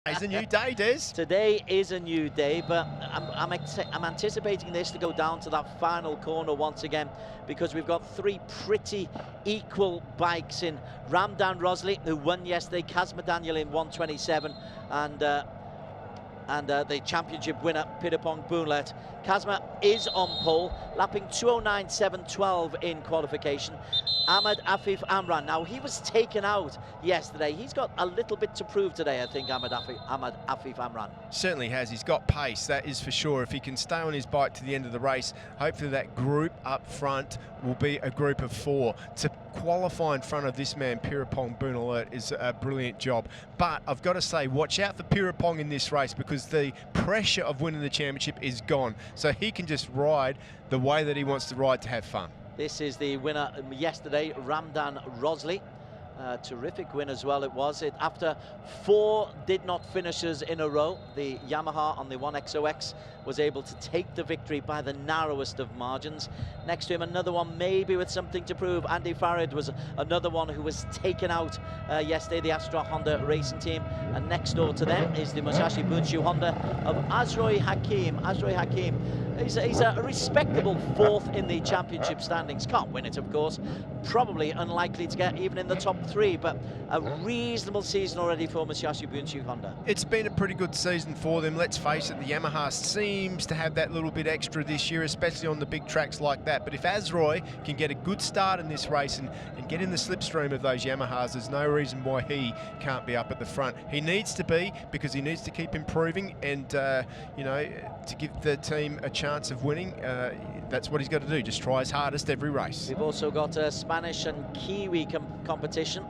It's a new day, Des. Today is a new day, but I'm anticipating this to go down to that final corner once again, because we've got three pretty equal bikes in Ramdan Rosley, who won yesterday, Kazma Daniel in 1:27, and the championship winner, Pirapong Boonlet. Kazma is on pole, lapping 2:09.712 in qualification. Ahmed Afif Amran, now he was taken out yesterday. He's got a little bit to prove today, I think, Ahmed Afif Amran. Certainly has. He's got pace, that is for sure. If he can stay on his bike to the end of the race, hopefully that group up front will be a group of four. To qualify in front of this man, Pirapong Boonlet, is a brilliant job. But I've got to say, watch out for Pirapong in this race, because the pressure of winning the championship is gone. So he can just ride the way that he wants to ride to have fun. This is the winner yesterday, Ramdan Rosley. Terrific win as well it was. After 4 did-not finishers in a row, the Yamaha on the 1XOX was able to take the victory by the narrowest of margins. Next to him, another one maybe with something to prove. Andy Farid was another one who was taken out yesterday, the Astra Honda racing team. And next door to them is the Musashi Bunshu Honda of Azroy Hakim. Azroy Hakim, he's a respectable 4th in the championship standings. Can't win it, of course. Probably unlikely to get even in the top 3, but a reasonable season already for Musashi Bunshu Honda. It's been a pretty good season for them. Let's face it, the Yamaha seems to have that little bit extra this year, especially on the big tracks like that. But if Azroy can get a good start in this race and get in the slipstream of those Yamahas, there's no reason why he can't be up at the front. He needs to be, because he needs to keep improving and, you know, to give the team a chance of winning. That's what he's got to do, just try his hardest every race. We've also got a Spanish and Kiwi competition,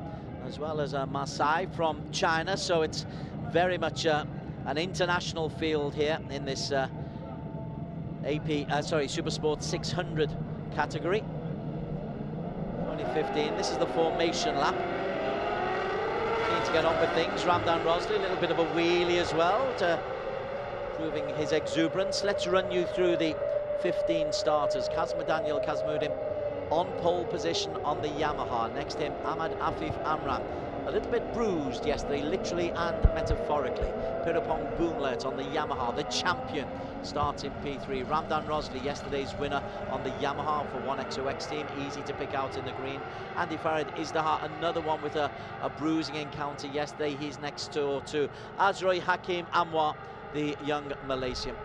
as well as a Maasai from China, so it's very much an international field here in this SuperSports 600 category. Only 15. This is the formation lap. Keen to get on with things. Ramdan Rosley, a little bit of a wheelie as well, proving his exuberance. Let's run you through the 15 starters. Kazma Daniel Kazmuddin on pole position on the Yamaha. Next to him, Ahmed Afif Amran. A little bit bruised yesterday, literally and metaphorically. Pirapong Boonlet on the Yamaha, the champion, starts in P3. Ramdan Rosley, yesterday's winner on the Yamaha for 1XOX team, easy to pick out in the green. Andy Farid Izdahar, another one with a bruising encounter yesterday. He's next door to Azroy Hakim Anwar, the young Malaysian.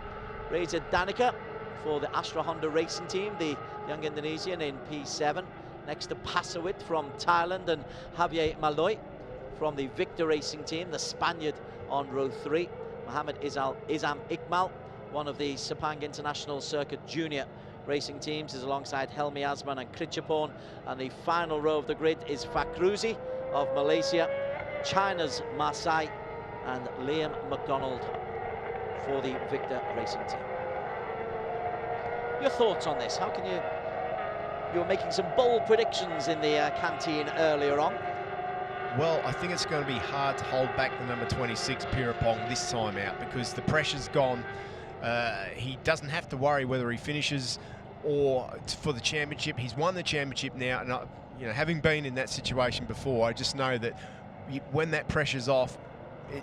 Reza Danica for the Astra Honda racing team, the young Indonesian in P7. Next to Pasawit from Thailand, and Javier Maloy from the Victor Racing team, the Spaniard on row 3. Mohammed Izam Iqmal, one of the Sepang International Circuit Junior racing teams, is alongside Helmi Azman and Krichaporn. And the final row of the grid is Fakruzi of Malaysia, China's Maasai, and Liam McDonald for the Victor Racing team. Your thoughts on this? How can you were making some bold predictions in the canteen earlier on. Well, I think it's going to be hard to hold back the number 26, Pirapong, this time out, because the pressure's gone. He doesn't have to worry whether he finishes or for the championship. He's won the championship now, and you know, having been in that situation before, I just know that when that pressure's off,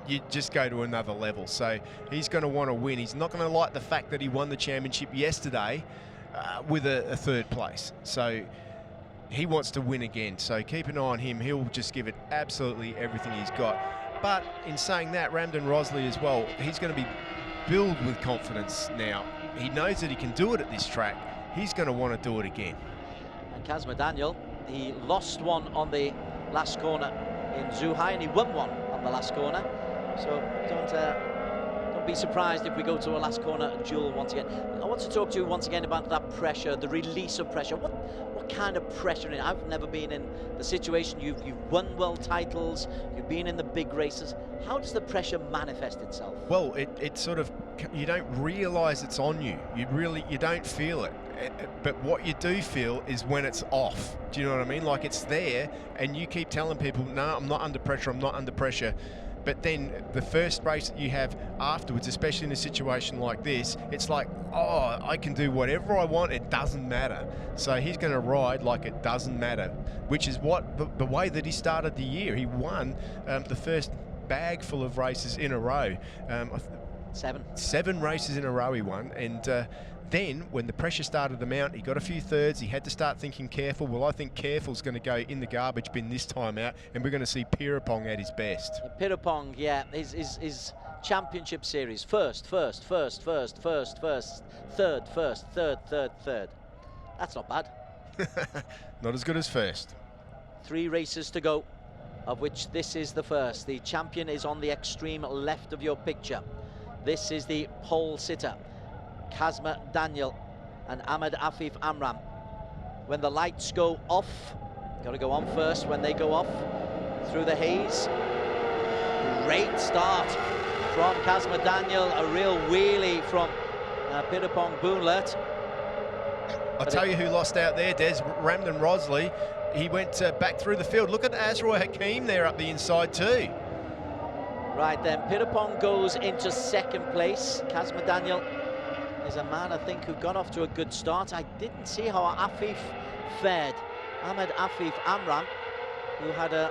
you just go to another level. So he's going to want to win. He's not going to like the fact that he won the championship yesterday with a 3rd place. So he wants to win again. So keep an eye on him. He'll just give it absolutely everything he's got. But in saying that, Ramdan Rosley as well, he's going to be filled with confidence now. He knows that he can do it at this track. He's going to want to do it again. And Kazma Daniel, he lost one on the last corner in Zhuhai, and he won one on the last corner. So don't be surprised if we go to a last corner duel once again. I want to talk to you once again about that pressure, the release of pressure. What kind of pressure? I've never been in the situation. You've won world titles, you've been in the big races. How does the pressure manifest itself? Well, it sort of, you don't realize it's on you. You don't feel it. But what you do feel is when it's off. Do you know what I mean? Like, it's there and you keep telling people, no, I'm not under pressure, I'm not under pressure. But then the first race that you have afterwards, especially in a situation like this, it's like, oh, I can do whatever I want, it doesn't matter. So he's going to ride like it doesn't matter, which is what the way that he started the year. He won the first bag full of races in a row. 7 races in a row he won, and then when the pressure started to mount, he got a few thirds. He had to start thinking careful. Well, I think careful's going to go in the garbage bin this time out, and we're going to see Pierrepont at his best. Pierrepont, yeah, his championship series, first, third. That's not bad. Not as good as first. 3 races to go, of which this is the first. The champion is on the extreme left of your picture. This is the pole sitter, Kazma Daniel and Ahmed Afif Amram. When the lights go off, got to go on first. When they go off through the haze, great start from Kazma Daniel, a real wheelie from Pierrepont Boonlert. I'll tell you who lost out there, Des, Ramdan Rosley. He went back through the field. Look at Azroy Hakim there up the inside too. Right then, Pierrepont goes into second place. Kazma Daniel is a man, I think, who got off to a good start. I didn't see how Afif fared. Ahmed Afif Amram, who had a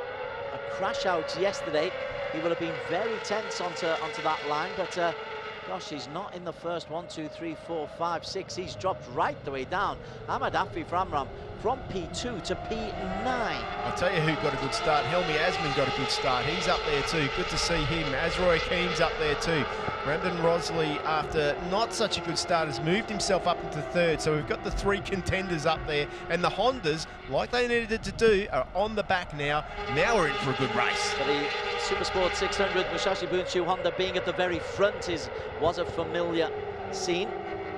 crash out yesterday. He will have been very tense onto that line, but gosh, he's not in the first 1, 2, 3, 4, 5, 6. He's dropped right the way down. Ahmed Afif Amram from P2 to P9. I'll tell you who got a good start. Helmi Asman got a good start. He's up there too. Good to see him. Azroy Hakim's up there too. Ramdan Rosley, after not such a good start, has moved himself up into third. So we've got the 3 contenders up there. And the Hondas, like they needed to do, are on the back now. Now we're in for a good race. For the SuperSports 600, Musashi Bunchu Honda being at the very front was a familiar scene.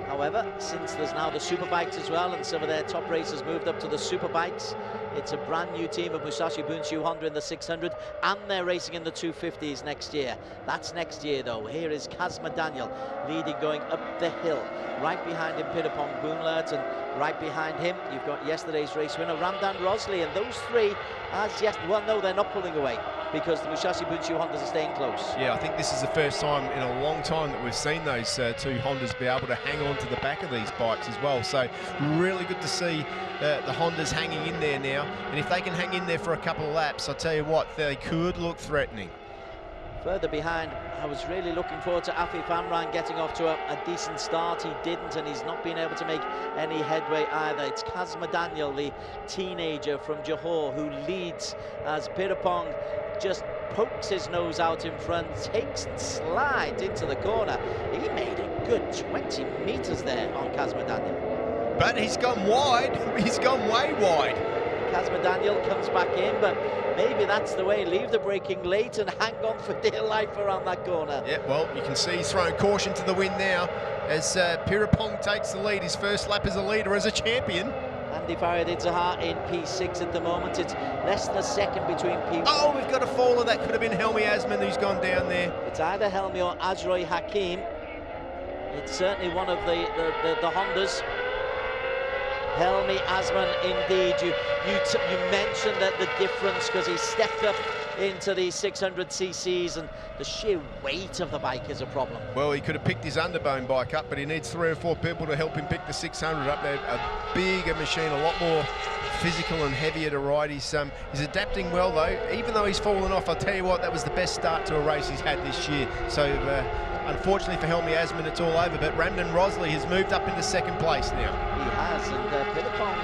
However, since there's now the Superbikes as well, and some of their top racers moved up to the Superbikes, it's a brand new team of Musashi Bunchu Honda in the 600, and they're racing in the 250s next year. That's next year, though. Here is Kazma Daniel leading, going up the hill. Right behind him, Pierrepont Boonlert, and right behind him, you've got yesterday's race winner, Ramdan Rosley, and those 3, well, no, they're not pulling away, because the Musashi Bunchu Hondas are staying close. Yeah, I think this is the first time in a long time that we've seen those 2 Hondas be able to hang on to the back of these bikes as well. So really good to see the Hondas hanging in there now. And if they can hang in there for a couple of laps, I'll tell you what, they could look threatening. Further behind, I was really looking forward to Afif Amram getting off to a decent start. He didn't, and he's not been able to make any headway either. It's Kazma Daniel, the teenager from Johor, who leads as Pierrepont just pokes his nose out in front, takes and slides into the corner. He made a good 20 meters there on Kazma Daniel. But he's gone wide. He's gone way wide. Kazma Daniel comes back in, but maybe that's the way. Leave the braking late and hang on for dear life around that corner. Yeah, well, you can see he's throwing caution to the wind now as Pierrepont takes the lead. His first lap as a leader, as a champion. Andy Farid-Izzahar in P6 at the moment. It's less than a second between P1. Oh, we've got a faller. That could have been Helmi Asman who's gone down there. It's either Helmi or Azroy Hakim. It's certainly one of the Hondas. Helmi Asman, indeed. You mentioned that the difference, because he stepped up into the 600cc's, and the sheer weight of the bike is a problem. Well, he could have picked his underbone bike up, but he needs 3 or 4 people to help him pick the 600 up there. A bigger machine, a lot more physical and heavier to ride. He's adapting well, though. Even though he's fallen off, I'll tell you what, that was the best start to a race he's had this year. So unfortunately for Helmi Asman, it's all over, but Ramdan Rosley has moved up into second place now. He has, and Pierrepont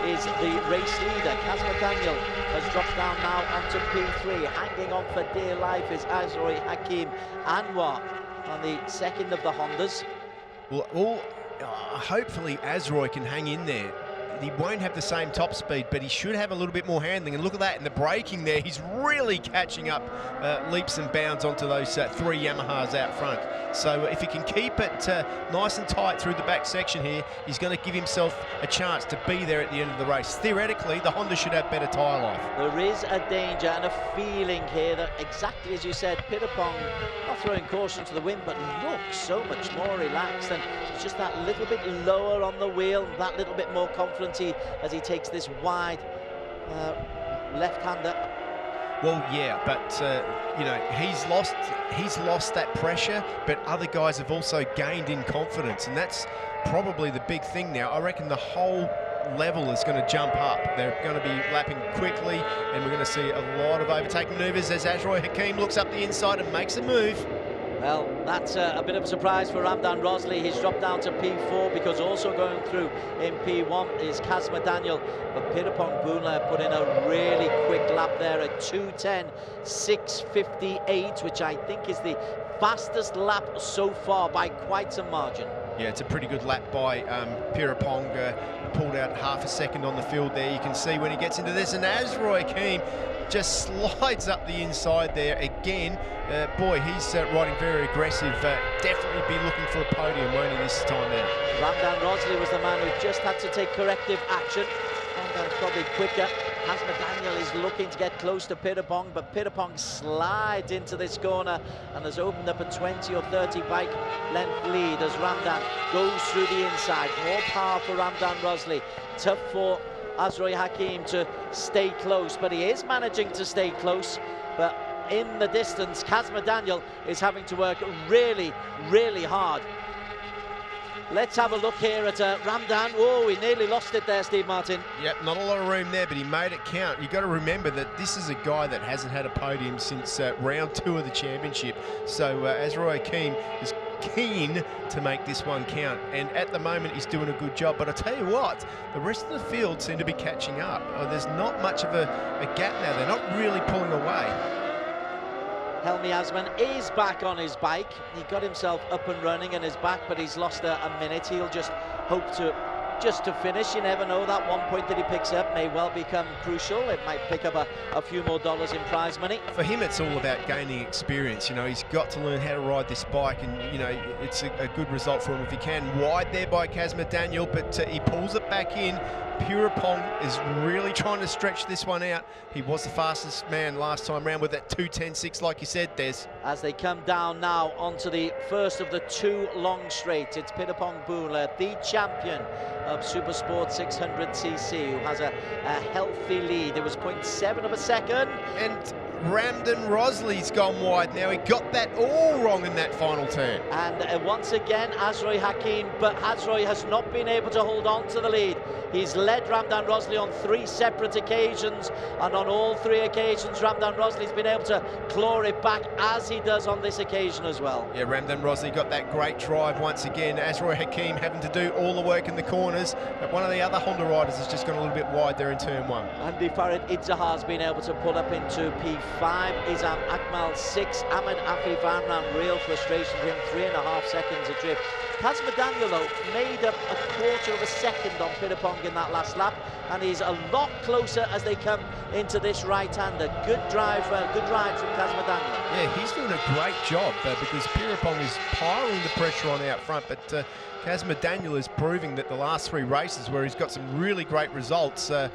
is the race leader. Kazma Daniel has dropped down now onto P3. Hanging on for dear life is Azroy Hakim Anwar on the second of the Hondas. Well, hopefully Azroy can hang in there. He won't have the same top speed, but he should have a little bit more handling. And look at that, in the braking there, he's really catching up leaps and bounds onto those 3 Yamahas out front. So if he can keep it nice and tight through the back section here, he's going to give himself a chance to be there at the end of the race. Theoretically, the Honda should have better tyre life. There is a danger and a feeling here that, exactly as you said, Pierrepont not throwing caution to the wind, but looks so much more relaxed, and it's just that little bit lower on the wheel, that little bit more confident as he takes this wide left-hander. Well, yeah, but you know, he's lost that pressure, but other guys have also gained in confidence, and that's probably the big thing now. I reckon the whole level is going to jump up. They're going to be lapping quickly, and we're going to see a lot of overtaking manoeuvres as Azroy Hakim looks up the inside and makes a move. Well, that's a bit of a surprise for Ramdan Rosley. He's dropped down to P4 because also going through in P1 is Kazma Daniel. But Pirapong Boonla put in a really quick lap there at 2:10.658, which I think is the fastest lap so far by quite some margin. Yeah, it's a pretty good lap by Pirapong. Pulled out half a second on the field there. You can see when he gets into this, and Azroy Hakim just slides up the inside there again. Boy, he's riding very aggressive. Definitely be looking for a podium, won't he, this time out? Ramdan Rosley was the man who just had to take corrective action. Ramdan's probably quicker. Kazma Daniel is looking to get close to Pirapong, but Pirapong slides into this corner and has opened up a 20 or 30 bike length lead as Ramdan goes through the inside. More power for Ramdan Rosley. Tough for Azroy Hakim to stay close, but he is managing to stay close. But in the distance, Kazma Daniel is having to work really, really hard. Let's have a look here at Ramdan. Oh, he nearly lost it there, Steve Martin. Yep, not a lot of room there, but he made it count. You've got to remember that this is a guy that hasn't had a podium since round 2 of the championship. So Azroy Hakim is keen to make this one count, and at the moment he's doing a good job. But I tell you what, the rest of the field seem to be catching up. There's not much of a gap now. They're not really pulling away. Helmi Asman is back on his bike. He got himself up and running and is back, but he's lost a minute. He'll just hope to finish. You never know, that 1 point that he picks up may well become crucial. It might pick up a few more dollars in prize money. For him, it's all about gaining experience. You know, he's got to learn how to ride this bike, and you know, it's a good result for him if he can. Wide there by Kazma Daniel, but he pulls it back in. Pirapong is really trying to stretch this one out. He was the fastest man last time round with that 2:10.6, like you said, Des. As they come down now onto the first of the 2 long straights, it's Pirapong Boonla, the champion of SuperSports 600cc, who has a healthy lead. It was 0.7 of a second. And Ramdan Rosley's gone wide now. He got that all wrong in that final turn. And once again, Azroy Hakim, but Azroy has not been able to hold on to the lead. He's led Ramdan Rosley on 3 separate occasions, and on all 3 occasions, Ramdan Rosley's been able to claw it back, as he does on this occasion as well. Yeah, Ramdan Rosley got that great drive once again. Azroy Hakim having to do all the work in the corners, but one of the other Honda riders has just gone a little bit wide there in turn 1. Andy Farid Idzahar's been able to pull up into P5, Izam Akmal 6, Ahmed Afif Amram, real frustration for him, 3.5 seconds adrift. Kazma Daniel, though, made up a 1/4 of a second on Pirapong in that last lap, and he's a lot closer as they come into this right-hander. Good ride from Kazma Daniel. Yeah, he's doing a great job because Pirapong is piling the pressure on out front, but Kazma Daniel is proving that the last 3 races where he's got some really great results are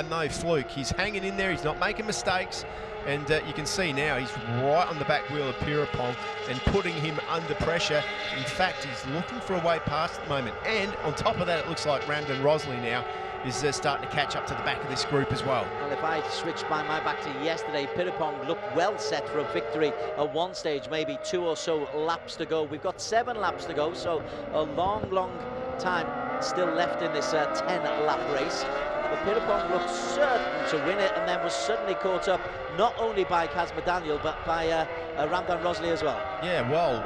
no fluke. He's hanging in there, he's not making mistakes, and you can see now he's right on the back wheel of Pirapong and putting him under pressure. In fact, he's looking for a way past at the moment, and on top of that, it looks like Ramdan Rosley now is starting to catch up to the back of this group as well. Well, if I switch my mind back to yesterday, Pirapong looked well set for a victory at one stage, maybe 2 or so laps to go. We've got 7 laps to go, so a long time still left in this 10-lap race. But Pirapong looked certain to win it, and then was suddenly caught up not only by Kazma Daniel, but by Ramdan Rosley as well. Yeah, well,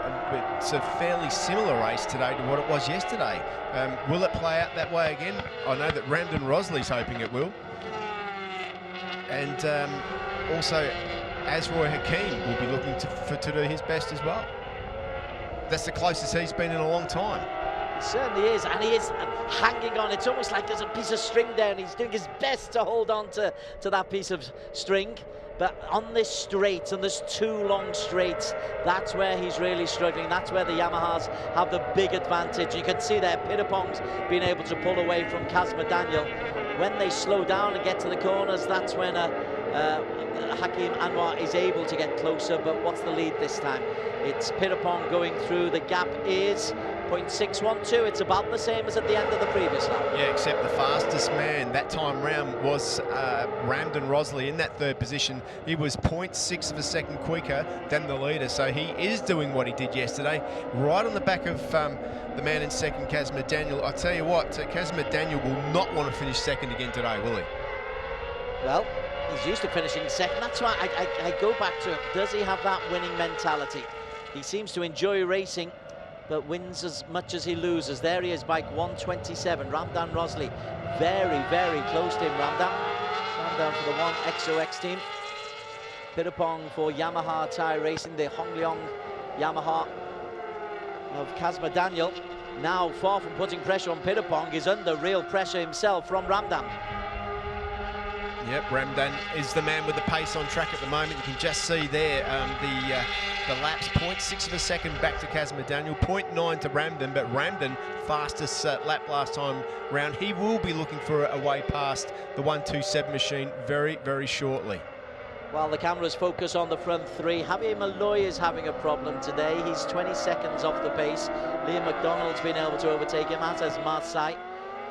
it's a fairly similar race today to what it was yesterday. Will it play out that way again? I know that Ramdan Rosley's hoping it will. And also, Azroy Hakim will be looking to do his best as well. That's the closest he's been in a long time. He certainly is, and he is hanging on. It's almost like there's a piece of string there, and he's doing his best to hold on to that piece of string. But on this straight, and there's 2 long straights, that's where he's really struggling. That's where the Yamahas have the big advantage. You can see there, Pirapong's been able to pull away from Kazma Daniel. When they slow down and get to the corners, that's when Hakim Anwar is able to get closer. But what's the lead this time? It's Pirapong going through. The gap is 0.612. It's about the same as at the end of the previous lap. Yeah, except the fastest man that time round was Ramdan Rosley in that third position. He was 0.6 of a second quicker than the leader, so he is doing what he did yesterday, right on the back of the man in second, Kazma Daniel. I tell you what, Kazma Daniel will not want to finish second again today, will he? Well, he's used to finishing second. That's why I go back to it. Does he have that winning mentality? He seems to enjoy racing, but wins as much as he loses. There he is, bike 127, Ramdan Rosley. Very, very close to him, Ramdan for the 1XOX team. Pirapong for Yamaha Tyre Racing, the Hongleong Yamaha of Kazma Daniel. Now, far from putting pressure on Pirapong, is under real pressure himself from Ramdan. Yep, Ramdan is the man with the pace on track at the moment. You can just see there the laps, 0.6 of a second back to Kazma Daniel, 0.9 to Ramdan, but Ramdan, fastest lap last time round. He will be looking for a way past the 127 machine very, very shortly. While the cameras focus on the front three, Javier Malloy is having a problem today. He's 20 seconds off the pace. Liam McDonald's been able to overtake him, as has Marseille.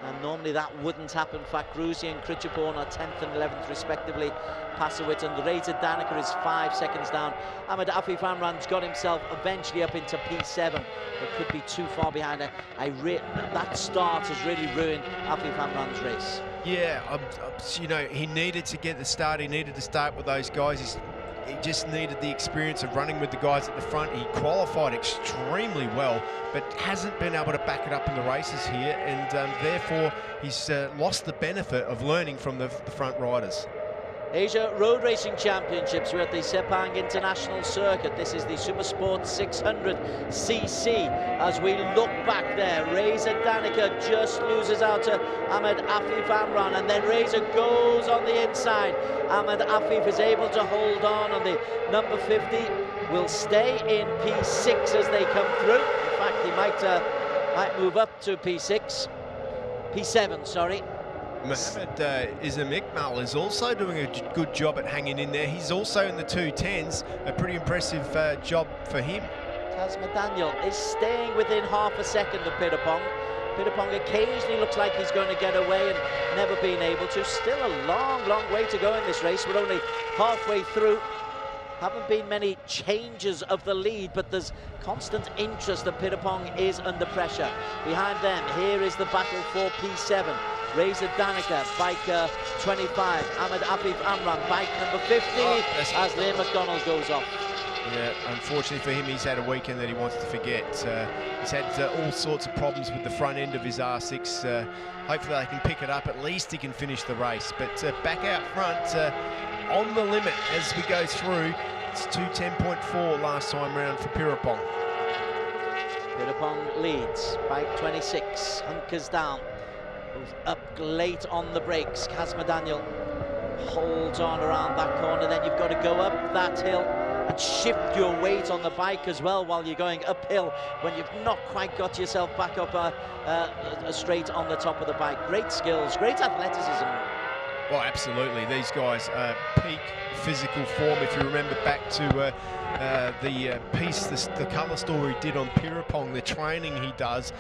And normally that wouldn't happen. Fakruzi and Krichapon are 10th and 11th respectively. Pasowit and Reza Danica is 5 seconds down. Ahmed Afif Amran's got himself eventually up into P7, but could be too far behind. That start has really ruined Afif Amran's race. Yeah, you know, he needed to get the start. He needed to start with those guys. He just needed the experience of running with the guys at the front. He qualified extremely well, but hasn't been able to back it up in the races here, and therefore he's lost the benefit of learning from the front riders. Asia Road Racing Championships. We're at the Sepang International Circuit. This is the SuperSports 600cc. As we look back there, Reza Danica just loses out to Ahmed Afif Amran, and then Reza goes on the inside. Ahmed Afif is able to hold on, and the number 50 will stay in P6 as they come through. In fact, he might move up to P7, sorry. Mohamed Isam Iqmal is also doing a good job at hanging in there. He's also in the 210s, a pretty impressive job for him. Kazma Daniel is staying within half a second of Pirapong. Pirapong occasionally looks like he's going to get away and never been able to. Still a long, long way to go in this race. We're only halfway through. Haven't been many changes of the lead, but there's constant interest that Pirapong is under pressure. Behind them, here is the battle for P7. Reza Danica, bike 25. Ahmed Afif Amran, bike number 50, as Liam McDonald goes off. Yeah, unfortunately for him, he's had a weekend that he wants to forget. He's had all sorts of problems with the front end of his R6. Hopefully they can pick it up. At least he can finish the race. But back out front, on the limit as we go through. It's 2:10.4 last time round for Pirapong. Pirapong leads, bike 26, hunkers down. Moves up late on the brakes. Kazma Daniel holds on around that corner. Then you've got to go up that hill and shift your weight on the bike as well while you're going uphill when you've not quite got yourself back up straight on the top of the bike. Great skills, great athleticism. Well, absolutely. These guys are peak physical form. If you remember back to the piece, the colour story did on Pirapong, the training he does,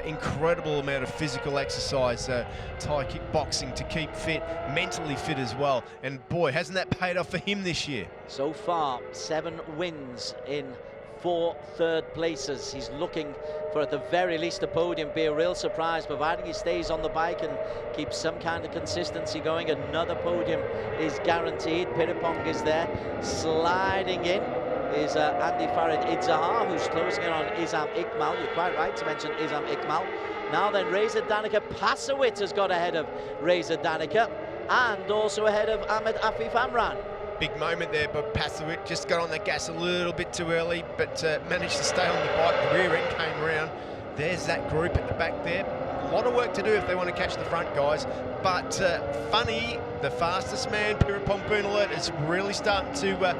incredible amount of physical exercise, Thai kickboxing to keep fit, mentally fit as well. And boy, hasn't that paid off for him this year? So far, 7 wins in 4 third places. He's looking for, at the very least, a podium. Be a real surprise, providing he stays on the bike and keeps some kind of consistency going. Another podium is guaranteed. Pirapong is there. Sliding in is Andy Farid Idzahar, who's closing in on Isam Iqmal. You're quite right to mention Isam Iqmal. Now then, Reza Danica. Pasowit has got ahead of Reza Danica and also ahead of Ahmed Afif Amran. Big moment there, but Pasowit just got on the gas a little bit too early, but managed to stay on the bike. The rear end came round. There's that group at the back there. A lot of work to do if they want to catch the front guys. But funny, the fastest man, Pirapong Punalert, is really starting to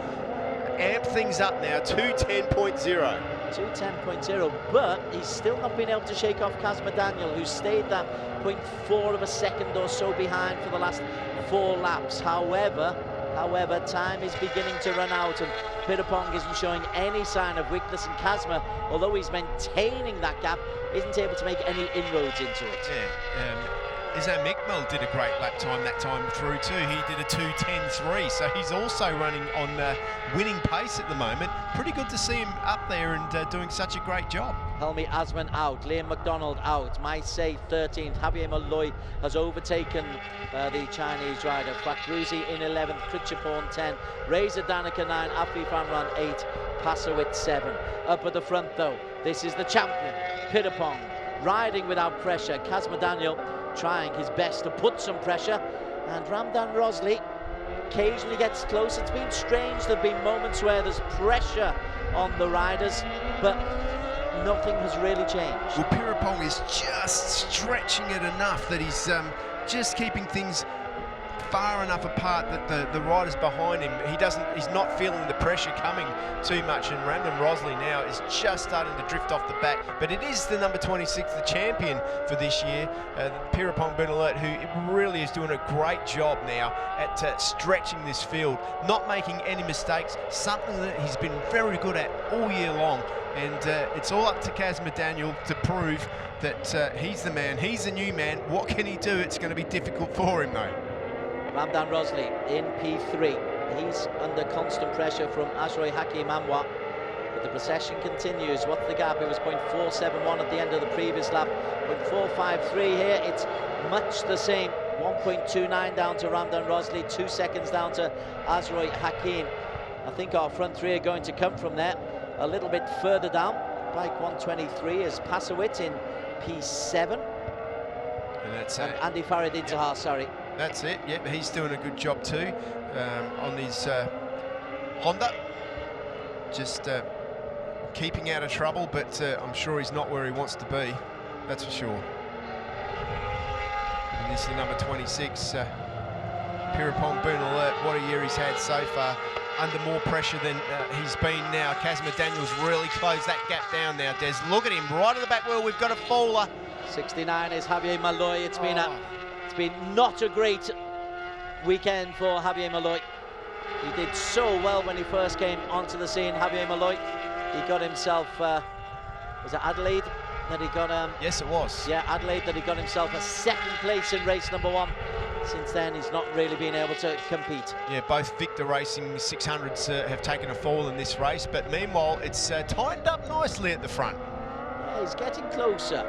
amp things up now. 2:10.0. 2:10.0, but he's still not been able to shake off Kazma Daniel, who stayed that 0.4 of a second or so behind for the last 4 laps. However, However, time is beginning to run out, and Pirapong isn't showing any sign of weakness, and Kazma, although he's maintaining that gap, isn't able to make any inroads into it. Yeah, Izan Mikmel did a great lap time that time through too. He did a 2:10.3, so he's also running on winning pace at the moment. Pretty good to see him up there and doing such a great job. Helmi Asman out, Liam McDonald out, Maisei 13th, Javier Malloy has overtaken the Chinese rider, Fakruzi in 11th, Pritchapon 10, Reza Danica 9, Afif Amran 8, Pasowit 7. Up at the front though, this is the champion, Pirapong, riding without pressure. Kazma Daniel trying his best to put some pressure, and Ramdan Rosley occasionally gets close. It's been strange, there have been moments where there's pressure on the riders, but nothing has really changed. Well, Pirapong is just stretching it enough that he's just keeping things far enough apart that the riders behind him, he's not feeling the pressure coming too much, and Ramdan Rosley now is just starting to drift off the back. But it is the number 26, the champion for this year, Pirapong Bernalert, who really is doing a great job now at stretching this field, not making any mistakes, something that he's been very good at all year long. And it's all up to Kazma Daniel to prove that he's the man, he's the new man. What can he do? It's going to be difficult for him though. Ramdan Rosley in P3. He's under constant pressure from Ajroy Hakim Amwa, but the procession continues. What's the gap? It was 0.471 at the end of the previous lap, 0.453 here. It's much the same. 1.29 down to Ramdan Rosley, 2 seconds down to Ajroy Hakim. I think our front three are going to come from there. A little bit further down, bike 123 is Pasowit in P7. And that's Andy Farid Intihar, sorry. That's it, yep, he's doing a good job too on his Honda. Just keeping out of trouble, but I'm sure he's not where he wants to be, that's for sure. And this is the number 26, Pirapong Bernalert. What a year he's had so far. Under more pressure than he's been now. Kazma Daniel's really closed that gap down now, Des. Look at him, right at the back wheel, we've got a faller. 69 is Javier Malloy. It's been not a great weekend for Javier Malloy. He did so well when he first came onto the scene, Javier Malloy. He got himself, was it Adelaide that he got? Yes, it was. Yeah, Adelaide that he got himself a second place in race number 1. Since then, he's not really been able to compete. Yeah, both Victor Racing 600s have taken a fall in this race, but meanwhile, it's tightened up nicely at the front. Yeah, he's getting closer.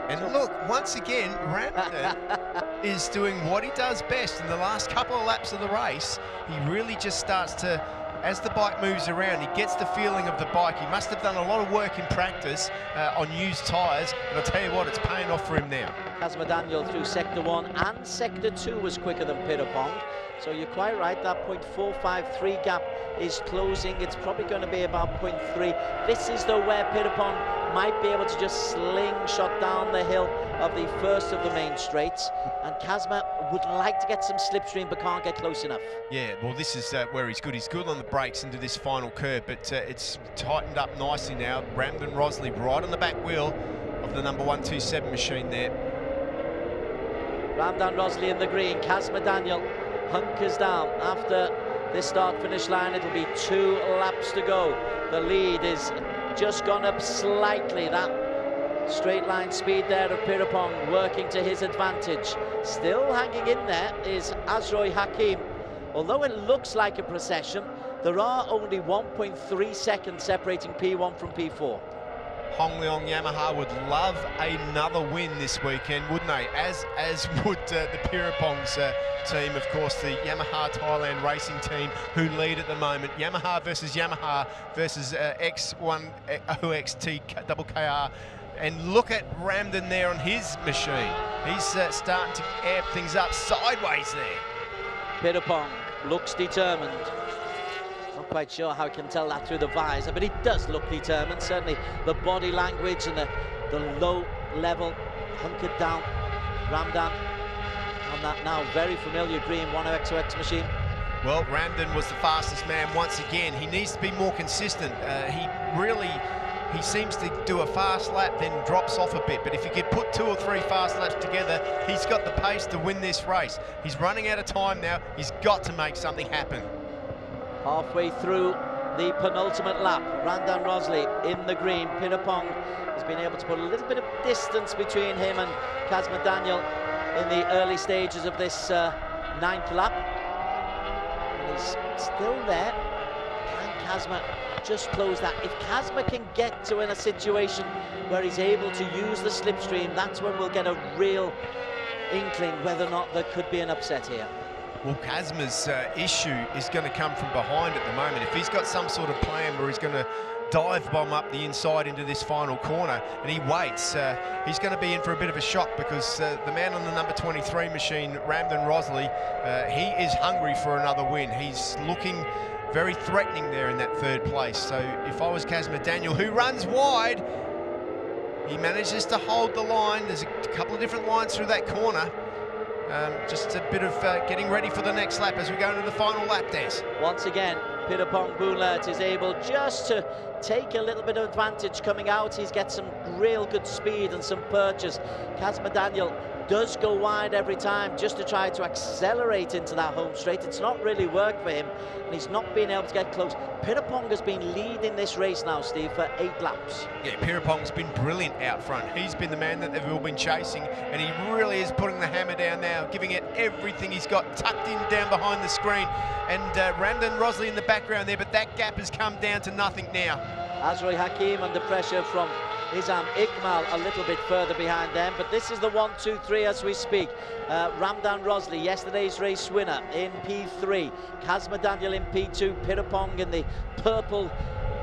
And look, once again, Ramdan is doing what he does best. In the last couple of laps of the race, he really just starts to, as the bike moves around, he gets the feeling of the bike. He must have done a lot of work in practice on used tyres, and I'll tell you what, it's paying off for him now. Kazma Daniel through Sector 1 and Sector 2 was quicker than Pirapong. So you're quite right, that 0.453 gap is closing. It's probably going to be about 0.3. This is though where Pirapong might be able to just slingshot down the hill of the first of the main straights, and Kazma would like to get some slipstream but can't get close enough. Yeah, well, this is where he's good. He's good on the brakes into this final curve, but it's tightened up nicely now. Ramdan Rosley right on the back wheel of the number 127 machine there. Ramdan Rosley in the green. Kazma Daniel hunkers down after this start-finish line. It'll be 2 laps to go. The lead is just gone up slightly. That straight line speed there of Pirapong working to his advantage. Still hanging in there is Ajroy Hakim. Although it looks like a procession, there are only 1.3 seconds separating P1 from P4. Hong Leong Yamaha would love another win this weekend, wouldn't they? As would the Pirapong's team, of course, the Yamaha Thailand racing team who lead at the moment. Yamaha versus X1 OXT KR. And look at Ramdan there on his machine. He's starting to amp things up sideways there. Pirapong looks determined. Not quite sure how I can tell that through the visor, but he does look determined. Certainly the body language and the low level, hunkered down. Ramdan on that now very familiar green 10XOX machine. Well, Ramdan was the fastest man once again. He needs to be more consistent. He really he seems to do a fast lap, then drops off a bit. But if you could put 2 or 3 fast laps together, he's got the pace to win this race. He's running out of time now. He's got to make something happen. Halfway through the penultimate lap, Randan Rosley in the green. Pirapong has been able to put a little bit of distance between him and Kazma Daniel in the early stages of this 9th lap. And he's still there. Can Kazma just close that? If Kazma can get to in a situation where he's able to use the slipstream, that's when we'll get a real inkling whether or not there could be an upset here. Well, Kazma's issue is going to come from behind at the moment. If he's got some sort of plan where he's going to dive bomb up the inside into this final corner and he waits, he's going to be in for a bit of a shock, because the man on the number 23 machine, Randan Rosley, he is hungry for another win. He's looking very threatening there in that 3rd place. So if I was Kazma Daniel, who runs wide, he manages to hold the line. There's a couple of different lines through that corner. Just a bit of getting ready for the next lap as we go into the final lap, Des. Once again, Pirapong Boonlert is able just to take a little bit of advantage coming out. He's got some real good speed and some purchase. Kazma Daniel does go wide every time just to try to accelerate into that home straight. It's not really worked for him, and he's not been able to get close. Pirapong has been leading this race now, Steve, for 8 laps. Yeah, Pirapong's been brilliant out front. He's been the man that they've all been chasing, and he really is putting the hammer down now, giving it everything he's got tucked in down behind the screen. And Randan Rosley in the background there, but that gap has come down to nothing now. Azroy Hakim under pressure from Nizam Iqbal a little bit further behind them, but this is the 1-2-3 as we speak. Randan Rosley, yesterday's race winner, in P3. Kazma Daniel in P2. Pirapong in the purple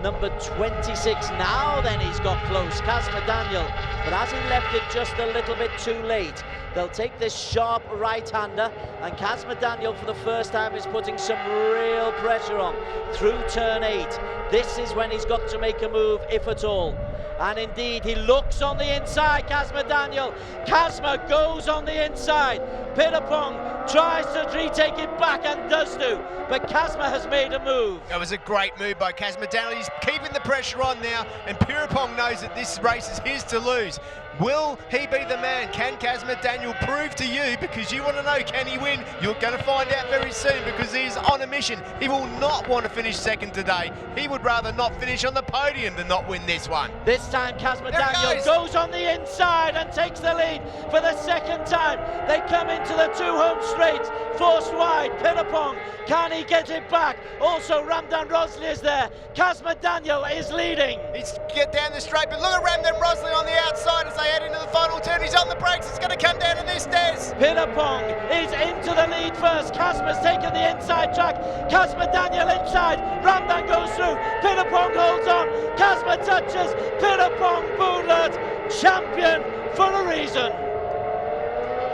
number 26. Now then he's got close, Kazma Daniel, but as he left it just a little bit too late. They'll take this sharp right-hander, and Kazma Daniel for the first time is putting some real pressure on through turn 8. This is when he's got to make a move, if at all. And indeed, he looks on the inside, Kazma Daniel. Kazma goes on the inside. Pirapong tries to retake it back and does do, but Kazma has made a move. That was a great move by Kazma Daniel. He's keeping the pressure on now, and Pirapong knows that this race is his to lose. Will he be the man? Can Kazma Daniel prove to you, because you want to know, can he win? You're going to find out very soon, because he's on a mission. He will not want to finish second today. He would rather not finish on the podium than not win this one. This time Kazma Daniel goes on the inside and takes the lead for the 2nd time. They come into the 2 home straights, forced wide. Pirapong, can he get it back? Also Randan Rosley is there. Kazma Daniel is leading. He's get down the straight, but look at Randan Rosley on the outside as they head into the final turn. He's on the brakes. It's going to come down to this, Des. Pirapong is into the lead first. Kazma's taken the inside track. Kazma Daniel inside. Randan goes through. Pirapong holds on. Kazma touches. Pirapong Boonlert, champion for a reason.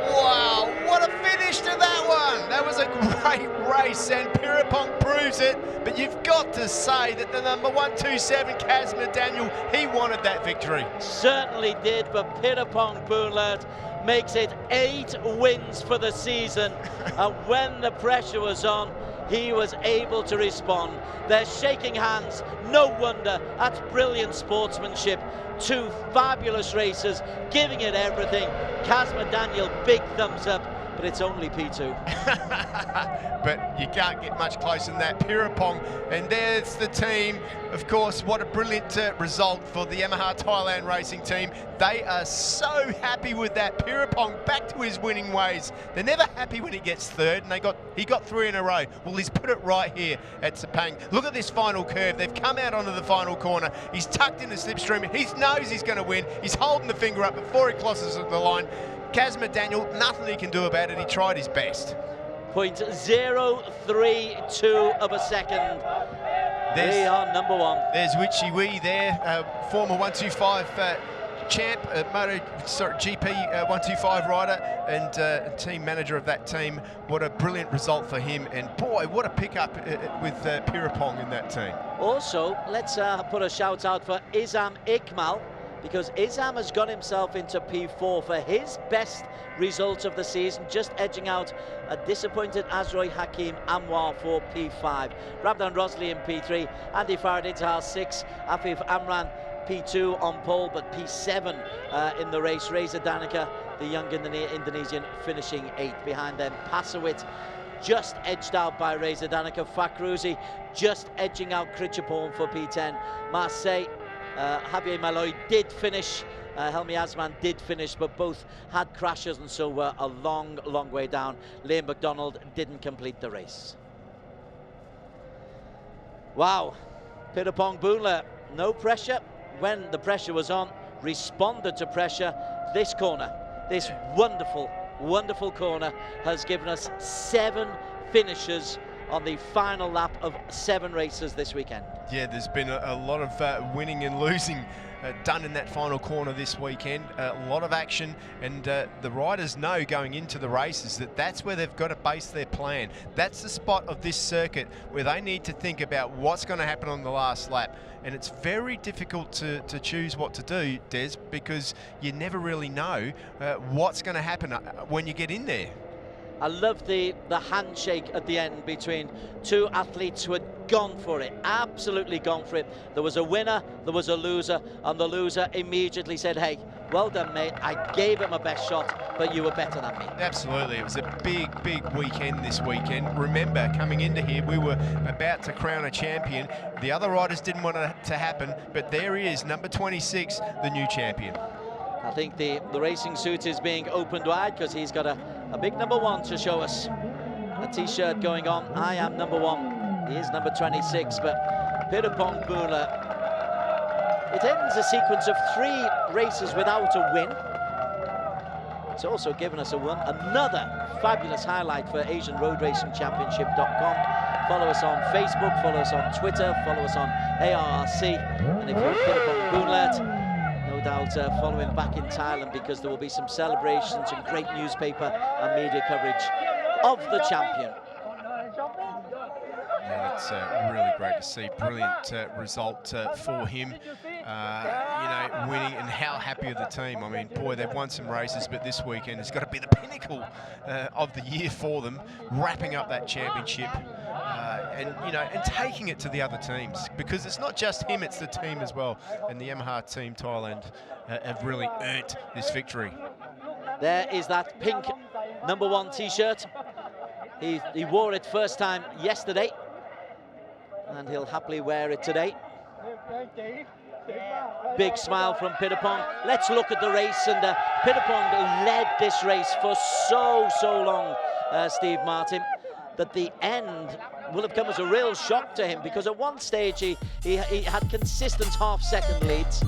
Wow, what a finish to that one. That was a great race, and Pirapong proves it. But you've got to say that the number 127, Kazma Daniel, he wanted that victory. Certainly did, but Pirapong Boonlert makes it 8 wins for the season. And when the pressure was on, he was able to respond. They're shaking hands. No wonder. That's brilliant sportsmanship. 2 fabulous races, giving it everything. Kazma Daniel, big thumbs up, but it's only P2. But you can't get much closer than that. Pirapong, and there's the team. Of course, what a brilliant result for the Yamaha Thailand racing team. They are so happy with that. Pirapong back to his winning ways. They're never happy when he gets 3rd, and he got 3 in a row. Well, he's put it right here at Sepang. Look at this final curve. They've come out onto the final corner. He's tucked in the slipstream. He knows he's going to win. He's holding the finger up before he crosses the line. Kazma Daniel, nothing he can do about it. He tried his best. 0.032 of a second. They are number 1. There's Witchy Wee there, former 125 champ, GP 125 rider, and team manager of that team. What a brilliant result for him, and boy, what a pickup with Pirapong in that team. Also, let's put a shout out for Nizam Iqbal, because Nizam has got himself into P4 for his best result of the season, just edging out a disappointed Azroy Hakim Anwar for P5. Randan Rosley in P3, Andy Farad into R6, Afif Amran P2 on pole, but P7 in the race. Reza Danica, the young Indonesian, finishing 8th. Behind them, Pasawit, just edged out by Reza Danica. Fakhrouzi just edging out Krichapon for P10. Marseille, Javier Malloy did finish. Helmi Asman did finish, but both had crashes and so were a long way down. Liam McDonald didn't complete the race. Wow, Pirapong Boonla, no pressure. When the pressure was on, responded to pressure. This corner, this wonderful corner has given us 7 finishes on the final lap of 7 races this weekend. Yeah, there's been a lot of winning and losing done in that final corner this weekend. A lot of action, and the riders know going into the races that that's where they've got to base their plan. That's the spot of this circuit where they need to think about what's going to happen on the last lap. And it's very difficult to choose what to do, Des, because you never really know what's going to happen when you get in there. I love the handshake at the end between 2 athletes who had gone for it, absolutely gone for it. There was a winner, there was a loser, and the loser immediately said, hey, well done, mate, I gave it my best shot, but you were better than me. Absolutely, it was a big weekend this weekend. Remember, coming into here, we were about to crown a champion. The other riders didn't want it to happen, but there he is, number 26, the new champion. I think the racing suit is being opened wide because he's got a big number 1 to show us. A t-shirt going on, I am number 1. He is number 26, but Pirapong Boonla, it ends a sequence of 3 races without a win. It's also given us another fabulous highlight for AsianRoadRacingChampionship.com. Follow us on Facebook, follow us on Twitter, follow us on ARRC, and if you're Pirapong Boonla, no doubt following back in Thailand, because there will be some celebrations and great newspaper and media coverage of the champion. Yeah, it's really great to see. Brilliant result for him. Winning, and how happy are the team. I mean, boy, they've won some races, but this weekend has got to be the pinnacle of the year for them, wrapping up that championship and taking it to the other teams, because it's not just him, it's the team as well. And the Yamaha Team Thailand have really earned this victory. There is that pink number 1 t-shirt. He wore it first time yesterday, and he'll happily wear it today. Big smile from Pirapong. Let's look at the race, and Pirapong led this race for so long, Steve Martin, that the end will have come as a real shock to him, because at one stage he had consistent half-second leads.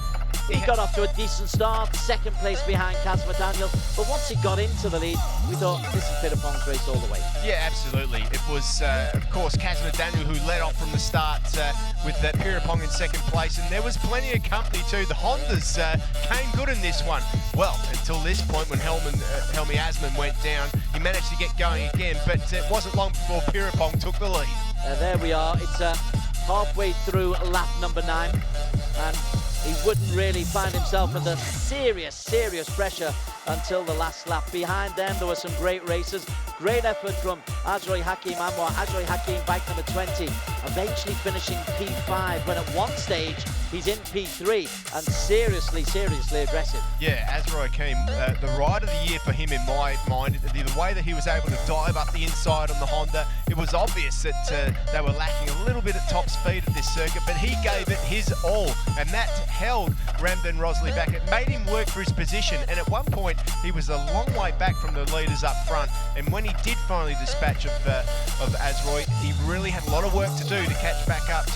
He got off to a decent start, 2nd place behind Kazma Daniel, but once he got into the lead, we thought this is Pirapong's race all the way. Yeah, absolutely. It was, of course, Kazma Daniel who led off from the start with Pirapong in 2nd place, and there was plenty of company too. The Hondas came good in this one. Well, until this point when Helmi Asman went down, he managed to get going again, but it wasn't long before Pirapong took the lead. There we are. It's halfway through lap number 9, and he wouldn't really find himself under serious pressure until the last lap. Behind them, there were some great races. Great effort from Azroy Hakim Anwar. Azroy Hakim, bike number 20, eventually finishing P5, when at one stage he's in P3 and seriously aggressive. Yeah, Azroy Hakim, the ride of the year for him in my mind. The way that he was able to dive up the inside on the Honda, it was obvious that they were lacking a little bit at top speed at this circuit, but he gave it his all, and that held Ramdan Rosley back. It made him work for his position, and at one point he was a long way back from the leaders up front, and when he did finally dispatch of Azroy, he really had a lot of work to do to catch back up to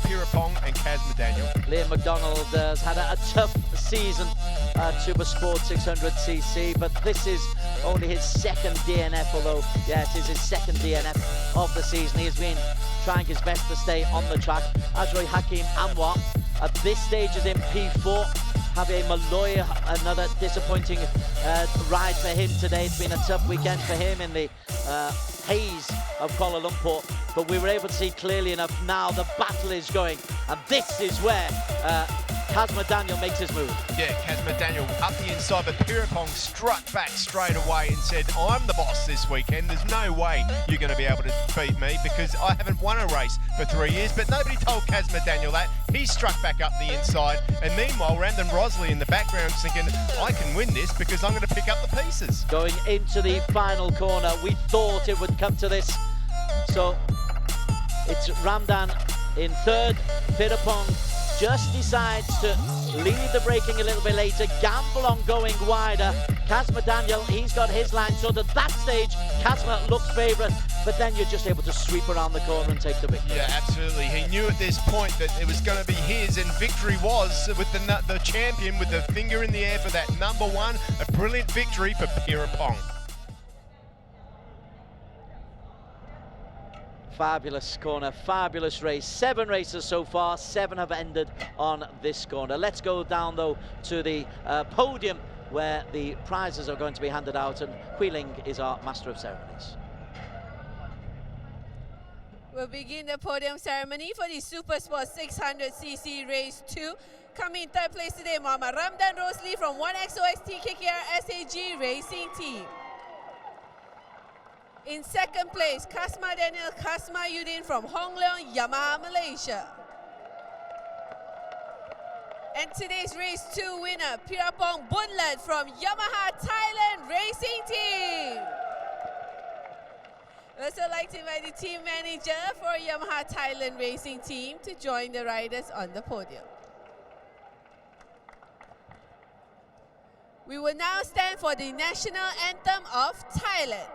Pirapong and Kazma Daniel. Liam McDonald has had a tough season at SuperSports 600cc, but this is only his 2nd DNF, although yes, it is his 2nd DNF of the season. He has been trying his best to stay on the track. Azroy Hakim Anwar at this stage is in P4. Javier Malloy, another disappointing ride for him today. It's been a tough weekend for him in the haze of Kuala Lumpur, but we were able to see clearly enough now the battle is going, and this is where Kazma Daniel makes his move. Yeah, Kazma Daniel up the inside, but Pirapong struck back straight away and said, I'm the boss this weekend. There's no way you're going to be able to beat me because I haven't won a race for 3 years. But nobody told Kazma Daniel that. He struck back up the inside, and meanwhile, Randon Rosley in the background thinking, I can win this because I'm going to pick up the pieces. Going into the final corner, we thought it would come to this. So it's Ramdan in third. Pirapong just decides to lead the braking a little bit later, gamble on going wider. Kazma Daniel, he's got his line, so at that stage, Kazma looks favourite, but then you're just able to sweep around the corner and take the victory. Yeah, absolutely. He knew at this point that it was going to be his, and victory was with the champion with the finger in the air for that number one. A brilliant victory for Pirapong. Fabulous corner, fabulous race. 7 races so far, 7 have ended on this corner. Let's go down though to the podium where the prizes are going to be handed out, and Hui Ling is our Master of Ceremonies. We'll begin the podium ceremony for the SuperSports 600cc Race 2. Coming in third place today, Mama Ramdan Rosley from 1XOXT KKR SAG Racing Team. In second place, Kasma Daniel Kasma Yudin from Hong Leong Yamaha Malaysia. And today's Race 2 winner, Pirapong Bunlat from Yamaha Thailand Racing Team. I'd also like to invite the team manager for Yamaha Thailand Racing Team to join the riders on the podium. We will now stand for the national anthem of Thailand.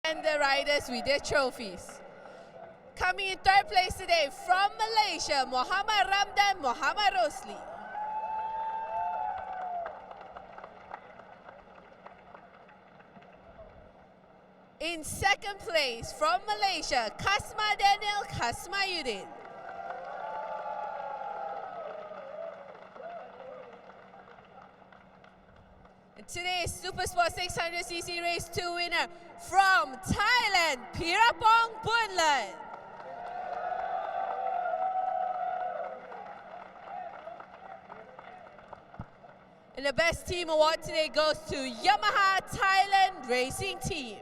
And the riders with their trophies. Coming in third place today from Malaysia, Muhammad Ramdan Muhammad Rosli. In second place from Malaysia, Kasma Daniel Kasma Yudin. Today's SuperSports 600cc Race 2 winner from Thailand, Pirapong Bunlat. And the best team award today goes to Yamaha Thailand Racing Team.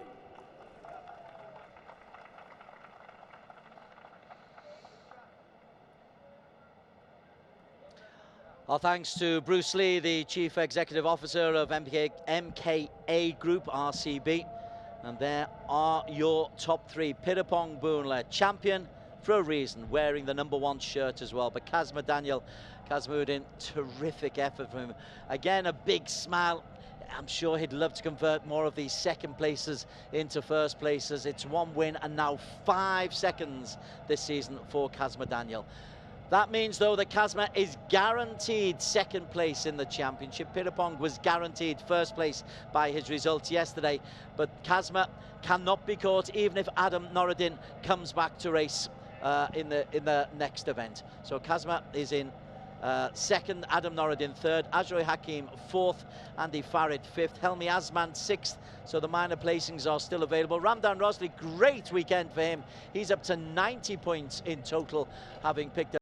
Our thanks to Bruce Lee, the Chief Executive Officer of MKA Group, RCB. And there are your top 3. Pirapong Bunlat, champion for a reason, wearing the #1 shirt as well. But Kazma Daniel, Kazmuddin, terrific effort from him. Again, a big smile. I'm sure he'd love to convert more of these second places into first places. It's 1 win and now 5 seconds this season for Kazma Daniel. That means, though, that Kazma is guaranteed second place in the championship. Pirapong was guaranteed first place by his results yesterday, but Kazma cannot be caught even if Adam Noruddin comes back to race in the next event. So Kazma is in second, Adam Noruddin third, Ajroy Hakim fourth, Andy Farid fifth, Helmi Azman sixth. So the minor placings are still available. Ramdan Rosley, great weekend for him. He's up to 90 points in total, having picked up